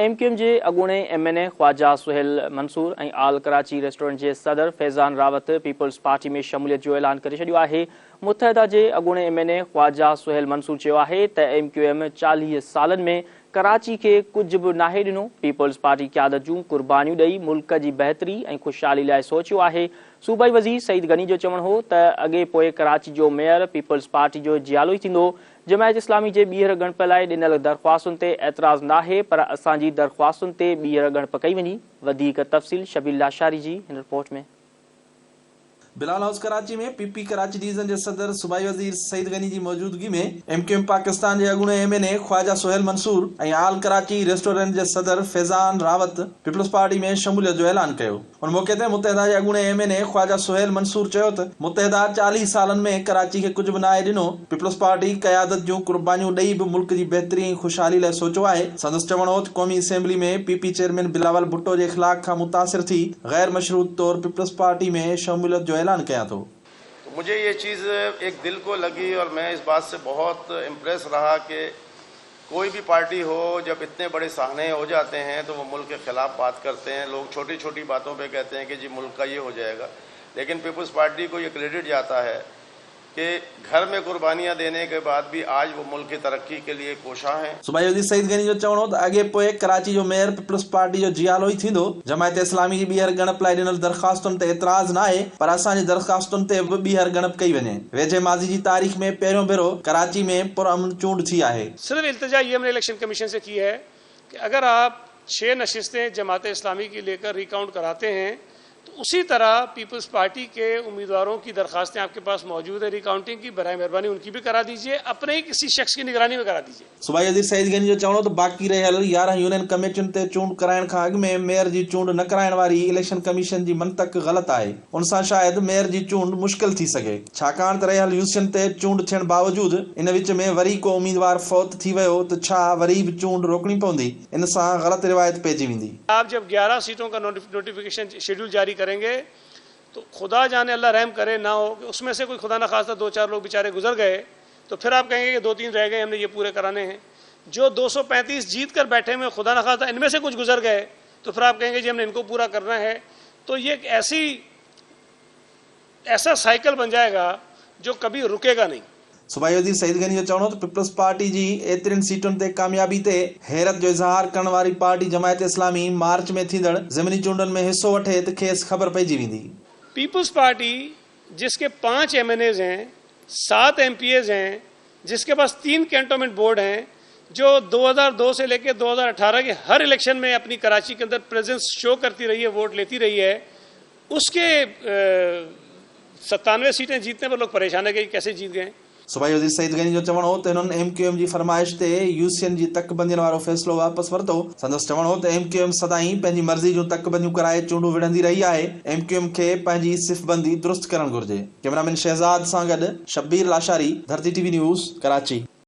MQM जे अॻूणे MNA Khwaja Suhail Mansoor ऐं आल Karachi restaurant जे सदर फैज़ान रावत पीपल्स पार्टी में शमूलियत जो ऐलान करे छॾियो आहे। मुत्तहिदा जे अॻूणे MNA ख्वाजा सुहेल मंसूर चयो आहे त MQM 40 सालनि में कराची खे कुझु बि नाहे ॾिनो। पीपल्स पार्टी क़यादत जूं कुर्बानियूं ॾेई मुल्क जी बहितरी ऐं ख़ुशहाली लाइ सोचियो आहे। सूबाई वज़ीर सईद गनी जो चवणु हो त अॻे पोइ कराची जो मेयर पीपल्स पार्टी जो जियालो ई थींदो। जमायत इस्लामी जे ॿीहर ॻणप लाइ ॾिनल दरख़्वास्तुनि ते एतिराज़ नाहे, पर असांजी दरख़्वास्तुनि ते ॿीहर ॻणप कई वञी। वधीक तफ़सील शबीर लाशारी जी हिन रिपोर्ट में। बिलाल हाउस कराची में पीपी कराची डिवीजन के सदर सूबाई वजीर सईद गनी की मौजूदगी में MQM पाकिस्तान के अॻूणे MNA ख्वाजा सुहेल मंसूर ऐं आल कराची रेस्टोरेंट के सदर फैज़ान रावत पीपल्स पार्टी में शमूलियत जो ऐलान किया। उन मौके ते मुत्तहिदा के अॻूणे MNA ख्वाजा सुहेल मंसूर चयो त मुत्तहिदा 40 सालनि में कराची के कुछ भी नाहे ॾिनो। पीपल्स पार्टी क़यादत जूं कुर्बानियूं ॾेई भी मुल्क की बेहतरी ऐं ख़ुशहाली लाइ सोचियो आहे। संदसि चवणु हो त क़ौमी असेंबली में PP चेयरमैन बिलावल भुट्टो के इख़्लाक़ खां मुतासिर थी गैर मशरूत तौर पीपल्स पार्टी में शमूलियत जो ऐलान किया तो मुझे ये चीज़ एक दिल को लगी और मैं इस बात से बहुत इम्प्रेस रहा कि कोई भी पार्टी हो, जब इतने बड़े साहने हो जाते हैं तो वो मुल्क के ख़िलाफ़ बात करते हैं। लोग छोटी छोटी बातों पे कहते हैं कि जी मुल्क का ये हो जाएगा, लेकिन पीपल्स पार्टी को ये क्रेडिट जाता है कि घर में कुर्बानियां देने के बाद भी आज वो मुल्क की तरक्की के लिए कोशा हैं। सूबाई वज़ीर सईद गनी जो चवणो त अॻे पोइ कराची जो मेयर पीपल्स पार्टी जो जियालो ई थींदो। जमायत इस्लामी जी ॿीहर ॻणप लाइ ॾिनल दरख़्वास्तुनि ते एतिराज़ नाहे, पर असांजी दरख़्वास्तुनि ते बि ॿीहर ॻणप कई वञे। वेझे माज़ी जी तारीख़ में पहिरियों भेरो कराची में पुरअमन चूंड थी आहे। सिर्फ इल्तिजा ये हमने इलेक्शन कमीशन से की है कि अगर आप 6 नशिस्तें जमात इस्लामी की लेकर रिकाउंट कराते हैं तो उसी तरह पीपल्स पार्टी के उम्मीदवारों की दरखास्तें आपके पास मौजूद है रिकाउंटिंग की, बराए मेहरबानी उनकी भी करा दीजिए, अपने ही किसी शख्स की निगरानी में करा दीजिए। सूबाई वज़ीर सईद गनी जो चवणो त बाक़ी रहियल 11 यूनियन कमेटियुनि ते चूंड कराइण खां अॻु में मेयर जी चूंड न कराइण वारी इलेक्शन कमीशन जी मंतक ग़लति आहे। उन सां शायदि मेयर जी चूंड मुश्किल थी सघे, छाकाणि त रहियल यूनियन ते चूंड थियण बावजूद इन विच में वरी को उम्मीदवार फौत थी वियो त छा वरी भी चूंड रोकणी पवंदी। इन सां ग़लति रिवायत पइजी वेंदी। आप जब 11 सीटों का नोटिफिकेशन शेड्यूल जारी करेंगे तो खुदा जाने अल्लाह रहम करे ना हो कि उसमें से कोई खुदा न खास्ता 2-4 लोग बेचारे गुजर गए तो फिर आप कहेंगे कि 2-3 रह गए, हमने ये पूरे कराने हैं। जो 235 जीत कर बैठे में खुदा न खास्ता इनमें से कुछ गुजर गए तो फिर आप कहेंगे जी हमने इनको पूरा करना है। तो ये एक ऐसा साइकिल बन जाएगा जो कभी रुकेगा नहीं। सूबाई वज़ीर सईद गनी जो चवणो त पीपल्स पार्टी जी एतिरनि सीटुनि ते कामयाबी ते हैरत जो इज़हार करण वारी पार्टी जमायत इस्लामी मार्च में थींदड़ ज़मीनी चूंडनि में हिस्सो वठे त खेसि ख़बर पइजी वेंदी। पीपल्स पार्टी जिसके 5 MNAs हैं, 7 MPAs हैं, जिसके पास 3 कैंटोनमेंट बोर्ड हैं, जो 2002 से लेकर 2018 के हर इलेक्शन में अपनी कराची के अंदर प्रेजेंस शो करती रही है, वोट लेती रही है, उसके 97 सीटें जीतने पर लोग परेशान है कि कैसे जीत गए। सूबाई वज़ीर सईद गनी जो चवणो हो त हिननि MQM जी फरमाइश ते यूसियन जी तकबंदियुनि वारो फ़ैसिलो वापसि वरितो। संदसि चवणो हो त MQM सदाईं पंहिंजी मर्ज़ी जूं तकबंदियूं कराए चूंडूं विढ़ंदी रही आहे। MQM खे पंहिंजी सिफ़बंदी दुरुस्त करणु घुर्जे। कैमरामैन शहज़ाद सां गॾु शब्बीर लाशारी, धरती TV न्यूज़, कराची।